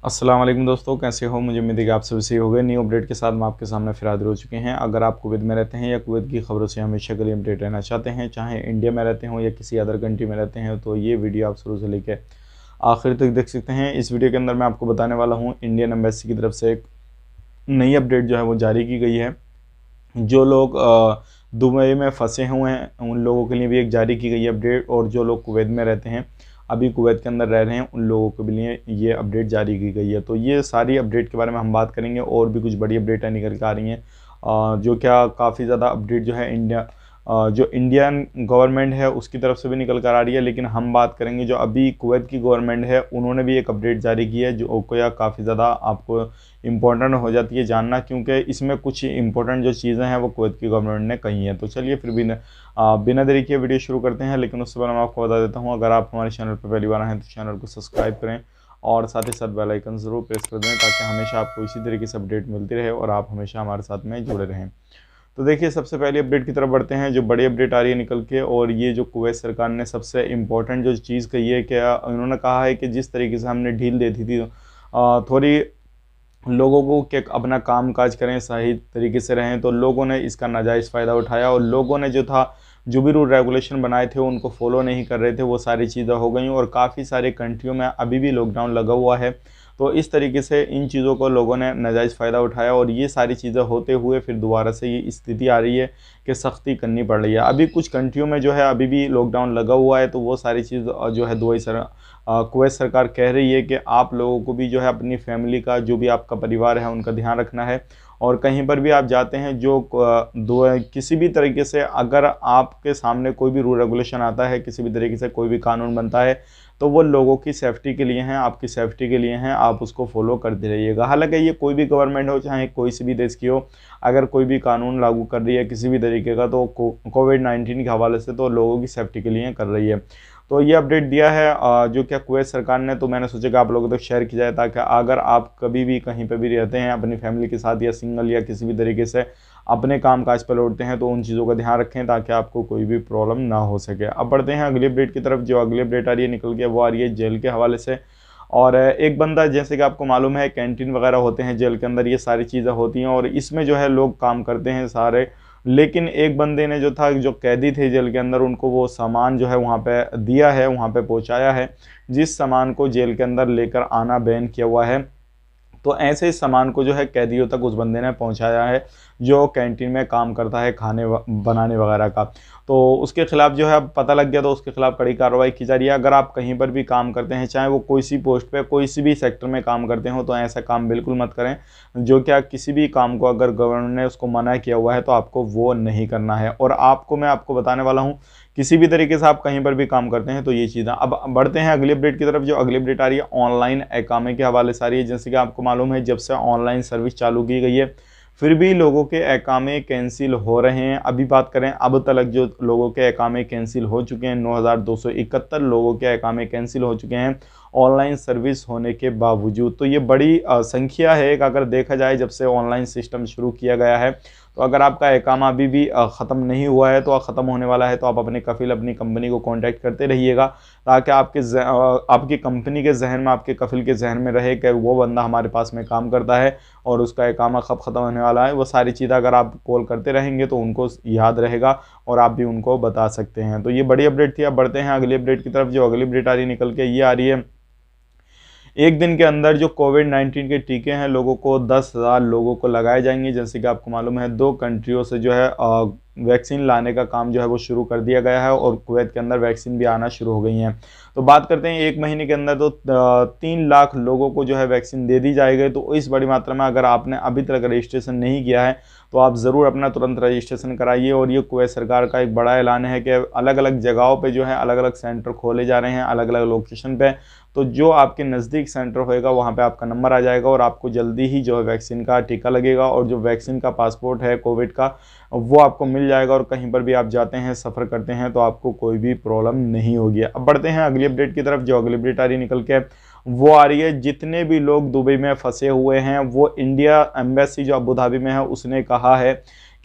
अस्सलाम वालेकुम दोस्तों, कैसे हो? मुझे उम्मीद है कि आप सभी सही हो गए। न्यू अपडेट के साथ हम आपके सामने फिर हाजिर हो चुके हैं। अगर आप कुवैत में रहते हैं या कुवैत की खबरों से हमेशा के लिए अपडेट रहना चाहते हैं, चाहे इंडिया में रहते हों या किसी अदर कंट्री में रहते हैं, तो ये वीडियो आप शुरू से लेकर आखिर तक देख सकते हैं। इस वीडियो के अंदर मैं आपको बताने वाला हूँ इंडियन एम्बेसी की तरफ से एक नई अपडेट जो है वो जारी की गई है। जो लोग दुबई में फंसे हुए हैं उन लोगों के लिए भी एक जारी की गई अपडेट, और जो लोग कुवैत में रहते हैं, अभी कुवैत के अंदर रह रहे हैं, उन लोगों के लिए ये अपडेट जारी की गई है। तो ये सारी अपडेट के बारे में हम बात करेंगे, और भी कुछ बड़ी अपडेटें निकल के आ रही हैं जो क्या काफ़ी ज़्यादा अपडेट जो है जो इंडियन गवर्नमेंट है उसकी तरफ से भी निकल कर आ रही है। लेकिन हम बात करेंगे जो अभी कुवैत की गवर्नमेंट है, उन्होंने भी एक अपडेट जारी की है जो क्या काफ़ी ज़्यादा आपको इम्पोर्टेंट हो जाती है जानना, क्योंकि इसमें कुछ इंपॉर्टेंट जो चीज़ें हैं वो कुवैत की गवर्नमेंट ने कही हैं। तो चलिए फिर बिना देरी के वीडियो शुरू करते हैं। लेकिन उससे पहले मैं आपको बता देता हूँ, अगर आप हमारे चैनल पर पहली बार आए हैं तो चैनल को सब्सक्राइब करें और साथ ही साथ बेल आइकन ज़रूर प्रेस कर दें, ताकि हमेशा आपको इसी तरीके से अपडेट मिलती रहे और आप हमेशा हमारे साथ में जुड़े रहें। तो देखिए, सबसे पहले अपडेट की तरफ बढ़ते हैं। जो बड़ी अपडेट आ रही है निकल के, और ये जो कुवैत सरकार ने सबसे इम्पोर्टेंट जो चीज़ कही है, क्या उन्होंने कहा है कि जिस तरीके से हमने ढील दे दी थी थोड़ी लोगों को कि अपना काम काज करें, सही तरीके से रहें, तो लोगों ने इसका नाजायज़ फ़ायदा उठाया और लोगों ने जो भी रूल रेगुलेशन बनाए थे उनको फॉलो नहीं कर रहे थे, वो सारी चीज़ें हो गई। और काफ़ी सारे कंट्रियों में अभी भी लॉकडाउन लगा हुआ है। तो इस तरीके से इन चीज़ों को लोगों ने नाजायज़ फ़ायदा उठाया, और ये सारी चीज़ें होते हुए फिर दोबारा से ये स्थिति आ रही है कि सख्ती करनी पड़ रही है। अभी कुछ कंट्रियों में जो है अभी भी लॉकडाउन लगा हुआ है, तो वो सारी चीज़ जो है कुवैत सरकार कह रही है कि आप लोगों को भी जो है अपनी फैमिली का, जो भी आपका परिवार है, उनका ध्यान रखना है। और कहीं पर भी आप जाते हैं, किसी भी तरीके से अगर आपके सामने कोई भी रूल रेगुलेशन आता है, किसी भी तरीके से कोई भी कानून बनता है, तो वो लोगों की सेफ्टी के लिए हैं, आपकी सेफ्टी के लिए हैं, आप उसको फॉलो करते रहिएगा। हालांकि ये कोई भी गवर्नमेंट हो, चाहे कोई सी भी देश की हो, अगर कोई भी कानून लागू कर रही है किसी भी तरीके का, तो कोविड-19 के हवाले से तो लोगों की सेफ्टी के लिए कर रही है। तो ये अपडेट दिया है जो क्या कुवैत सरकार ने, तो मैंने सोचा कि आप लोगों तक शेयर की जाए, ताकि अगर आप कभी भी कहीं पर भी रहते हैं अपनी फैमिली के साथ, या सिंगल या किसी भी तरीके से अपने काम काज पर लौटते हैं, तो उन चीज़ों का ध्यान रखें ताकि आपको कोई भी प्रॉब्लम ना हो सके। अब बढ़ते हैं अगली अपडेट की तरफ। जो अगली अपडेट आ रही है निकल के, वो आ रही है जेल के हवाले से। और एक बंदा, जैसे कि आपको मालूम है, कैंटीन वगैरह होते हैं जेल के अंदर, ये सारी चीज़ें होती हैं और इसमें जो है लोग काम करते हैं सारे। लेकिन एक बंदे ने जो कैदी थे जेल के अंदर, उनको वो सामान जो है वहाँ पे दिया है, वहाँ पे पहुँचाया है, जिस सामान को जेल के अंदर लेकर आना बैन किया हुआ है। तो ऐसे सामान को जो है कैदियों तक उस बंदे ने पहुंचाया है जो कैंटीन में काम करता है खाने बनाने वगैरह का। तो उसके खिलाफ जो है अब पता लग गया, तो उसके खिलाफ कड़ी कार्रवाई की जा रही है। अगर आप कहीं पर भी काम करते हैं, चाहे वो कोई सी पोस्ट पे, कोई सी भी सेक्टर में काम करते हो, तो ऐसा काम बिल्कुल मत करें। जो क्या किसी भी काम को अगर गवर्नमेंट ने उसको मना किया हुआ है, तो आपको वो नहीं करना है। और मैं आपको बताने वाला हूँ, किसी भी तरीके से आप कहीं पर भी काम करते हैं तो ये चीज़ें। अब बढ़ते हैं अगली अपडेट की तरफ। जो अगली अपडेट आ रही है ऑनलाइन एकामे के हवाले से आ रही है। जैसे कि आपको मालूम है, जब से ऑनलाइन सर्विस चालू की गई है, फिर भी लोगों के एकामे कैंसिल हो रहे हैं। अभी बात करें, अब तक जो लोगों के एकामे कैंसिल हो चुके हैं, 9271 लोगों के एकामे कैंसिल हो चुके हैं ऑनलाइन सर्विस होने के बावजूद। तो ये बड़ी संख्या है एक, अगर देखा जाए जब से ऑनलाइन सिस्टम शुरू किया गया है। तो अगर आपका एकामा अभी भी ख़त्म नहीं हुआ है, तो ख़त्म होने वाला है, तो आप अपने कफिल, अपनी कंपनी को कांटेक्ट करते रहिएगा, ताकि आपकी कंपनी के जहन में, आपके कफिल के जहन में रहे कि वो बंदा हमारे पास में काम करता है और उसका एकामा कब ख़त्म होने वाला है। वो सारी चीज़ें अगर आप कॉल करते रहेंगे तो उनको याद रहेगा और आप भी उनको बता सकते हैं। तो ये बड़ी अपडेट थी। अब बढ़ते हैं अगली अपडेट की तरफ। जो अगली अपडेट आ रही है निकल के, ये आ रही है, एक दिन के अंदर जो कोविड-19 के टीके हैं लोगों को 10,000 लोगों को लगाए जाएंगे। जैसे कि आपको मालूम है, 2 कंट्रियों से जो है वैक्सीन लाने का काम जो है वो शुरू कर दिया गया है, और कुवैत के अंदर वैक्सीन भी आना शुरू हो गई हैं। तो बात करते हैं, 1 महीने के अंदर तो 3 लाख लोगों को जो है वैक्सीन दे दी जाएगी। तो इस बड़ी मात्रा में अगर आपने अभी तक रजिस्ट्रेशन नहीं किया है, तो आप ज़रूर अपना तुरंत रजिस्ट्रेशन कराइए। और ये कुवैत सरकार का एक बड़ा ऐलान है कि अलग अलग जगहों पे जो है अलग अलग सेंटर खोले जा रहे हैं, अलग अलग लोकेशन पे। तो जो आपके नज़दीक सेंटर होएगा वहाँ पे आपका नंबर आ जाएगा, और आपको जल्दी ही जो है वैक्सीन का टीका लगेगा, और जो वैक्सीन का पासपोर्ट है कोविड का, वो आपको मिल जाएगा। और कहीं पर भी आप जाते हैं, सफ़र करते हैं, तो आपको कोई भी प्रॉब्लम नहीं होगी। अब बढ़ते हैं अगली अपडेट की तरफ। जो अगली अपडेट आ रही निकल के, वो आ रही है, जितने भी लोग दुबई में फंसे हुए हैं, वो इंडिया एम्बेसी जो अबू धाबी में है उसने कहा है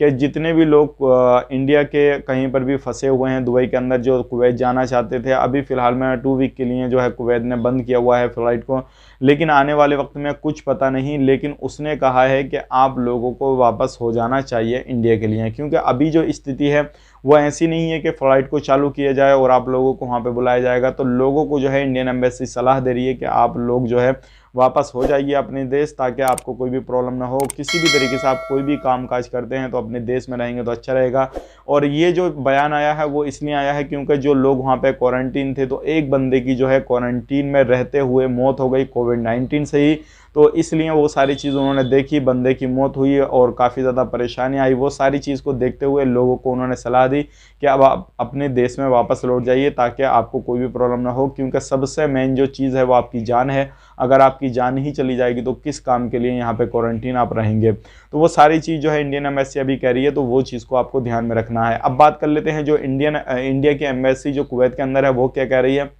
कि जितने भी लोग इंडिया के कहीं पर भी फंसे हुए हैं दुबई के अंदर, जो कुवैत जाना चाहते थे, अभी फ़िलहाल में 2 वीक के लिए जो है कुवैत ने बंद किया हुआ है फ़्लाइट को। लेकिन आने वाले वक्त में कुछ पता नहीं। लेकिन उसने कहा है कि आप लोगों को वापस हो जाना चाहिए इंडिया के लिए, क्योंकि अभी जो स्थिति है वो ऐसी नहीं है कि फ़्लाइट को चालू किया जाए और आप लोगों को वहाँ पे बुलाया जाएगा। तो लोगों को जो है इंडियन एम्बेसी सलाह दे रही है कि आप लोग जो है वापस हो जाइए अपने देश, ताकि आपको कोई भी प्रॉब्लम ना हो। किसी भी तरीके से आप कोई भी काम काज करते हैं तो अपने देश में रहेंगे तो अच्छा रहेगा। और ये जो बयान आया है वो इसलिए आया है क्योंकि जो लोग वहाँ पे क्वारंटीन थे, तो एक बंदे की जो है क्वारंटीन में रहते हुए मौत हो गई कोविड-19 से ही। तो इसलिए वो सारी चीज़ उन्होंने देखी, बंदे की मौत हुई और काफ़ी ज़्यादा परेशानी आई। वो सारी चीज़ को देखते हुए लोगों को उन्होंने सलाह दी कि अब आप अपने देश में वापस लौट जाइए ताकि आपको कोई भी प्रॉब्लम ना हो, क्योंकि सबसे मेन जो चीज़ है वो आपकी जान है। अगर आपकी जान ही चली जाएगी तो किस काम के लिए यहाँ पे क्वारंटीन आप रहेंगे। तो वो सारी चीज़ जो है इंडियन एम्बेसी अभी कह रही है, तो वो चीज़ को आपको ध्यान में रखना है। अब बात कर लेते हैं जो इंडिया की एम्बेसी जो कुवैत के अंदर है वो क्या कह रही है।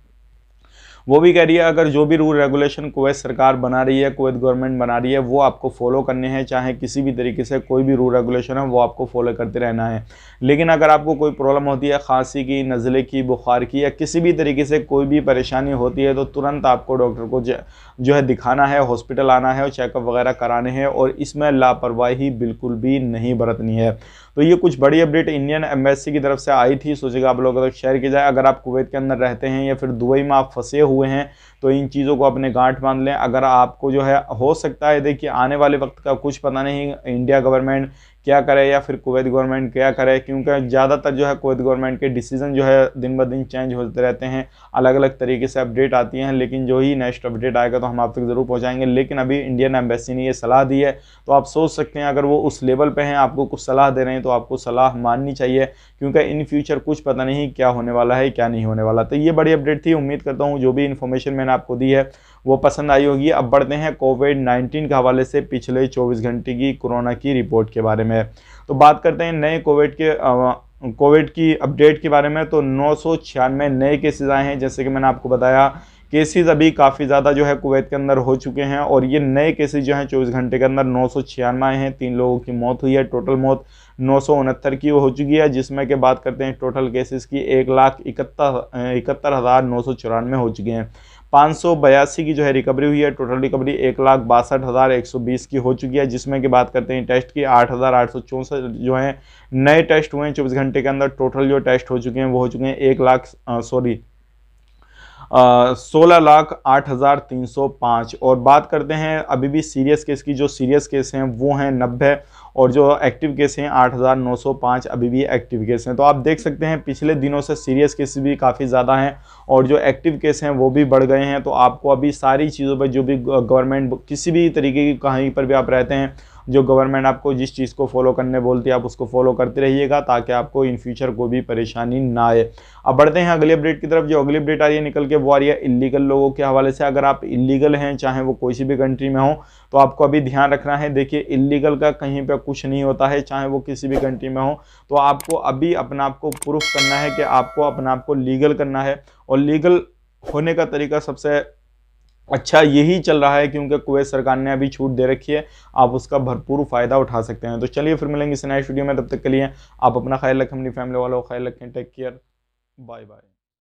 वो भी कह रही है अगर जो भी रूल रेगुलेशन कुवैत सरकार बना रही है, कुवैत गवर्नमेंट बना रही है, वो आपको फॉलो करने हैं। चाहे किसी भी तरीके से कोई भी रूल रेगुलेशन है वो आपको फॉलो करते रहना है। लेकिन अगर आपको कोई प्रॉब्लम होती है, खांसी की, नज़ले की, बुखार की, या किसी भी तरीके से कोई भी परेशानी होती है, तो तुरंत आपको डॉक्टर को जो है दिखाना है, हॉस्पिटल आना है और चेकअप वगैरह कराने हैं, और इसमें लापरवाही बिल्कुल भी नहीं बरतनी है। तो ये कुछ बड़ी अपडेट इंडियन एम्बेसी की तरफ से आई थी, सोचेगा आप लोगों तक शेयर की जाए। अगर आप कुवैत के अंदर रहते हैं या फिर दुबई में आप फंसे हुए हैं तो इन चीज़ों को अपने गांठ बांध लें। अगर आपको जो है हो सकता है, देखिए आने वाले वक्त का कुछ पता नहीं, इंडिया गवर्नमेंट क्या करे या फिर कुवैत गवर्नमेंट क्या करे, क्योंकि ज़्यादातर जो है कुवैत गवर्नमेंट के डिसीजन जो है दिन ब दिन चेंज होते रहते हैं, अलग अलग तरीके से अपडेट आती हैं। लेकिन जो ही नेक्स्ट अपडेट आएगा तो हम आप तक ज़रूर पहुंचाएंगे। लेकिन अभी इंडियन एम्बेसी ने ये सलाह दी है, तो आप सोच सकते हैं अगर वो उस लेवल पे हैं, आपको कुछ सलाह दे रहे हैं, तो आपको सलाह माननी चाहिए, क्योंकि इन फ्यूचर कुछ पता नहीं क्या होने वाला है, क्या नहीं होने वाला। तो ये बड़ी अपडेट थी। उम्मीद करता हूँ जो भी इन्फॉर्मेशन मैंने आपको दी है वो पसंद आई होगी। अब बढ़ते हैं कोविड-19 के हवाले से पिछले 24 घंटे की कोरोना की रिपोर्ट के बारे में। तो बात करते हैं नए कोविड की अपडेट के बारे में। तो 996 नए केसेस आए हैं। जैसे कि मैंने आपको बताया, केसेस अभी काफ़ी ज़्यादा जो है कुवैत के अंदर हो चुके हैं, और ये नए केसेस जो हैं 24 घंटे के अंदर 996 आए हैं। 3 लोगों की मौत हुई है। टोटल मौत 969 की हो चुकी है, जिसमें के बात करते हैं टोटल केसेस की 1,71,994 हो चुके हैं। 582 की जो है रिकवरी हुई है। टोटल रिकवरी 1,62,120 की हो चुकी है, जिसमें कि बात करते हैं टेस्ट की 8,864 जो है नए टेस्ट हुए हैं 24 घंटे के अंदर। टोटल जो टेस्ट हो चुके हैं वो हो चुके हैं 16,08,305। और बात करते हैं अभी भी सीरियस केस की। जो सीरियस केस हैं वो हैं 90, और जो एक्टिव केस हैं 8,905 अभी भी एक्टिव केस हैं। तो आप देख सकते हैं पिछले दिनों से सीरियस केस भी काफ़ी ज़्यादा हैं, और जो एक्टिव केस हैं वो भी बढ़ गए हैं। तो आपको अभी सारी चीज़ों पर जो भी गवर्नमेंट किसी भी तरीके की कहीं पर भी आप रहते हैं, जो गवर्नमेंट आपको जिस चीज़ को फॉलो करने बोलती है आप उसको फॉलो करते रहिएगा, ताकि आपको इन फ्यूचर कोई भी परेशानी ना आए। अब बढ़ते हैं अगली अपडेट की तरफ। जो अगली अपडेट आ रही है निकल के, वो आ रही है इलीगल लोगों के हवाले से। अगर आप इलीगल हैं, चाहे वो कोई सी भी कंट्री में हो, तो आपको अभी ध्यान रखना है। देखिए, इलीगल का कहीं पे कुछ नहीं होता है, चाहे वो किसी भी कंट्री में हो। तो आपको अभी अपने आप को प्रूफ करना है कि आपको अपने आप को लीगल करना है, और लीगल होने का तरीका सबसे अच्छा यही चल रहा है, क्योंकि कुवैत सरकार ने अभी छूट दे रखी है, आप उसका भरपूर फ़ायदा उठा सकते हैं। तो चलिए फिर मिलेंगे इस नए वीडियो में, तब तक के लिए आप अपना ख्याल रखें, अपनी फैमिली वालों का ख्याल रखें। Take care, bye bye.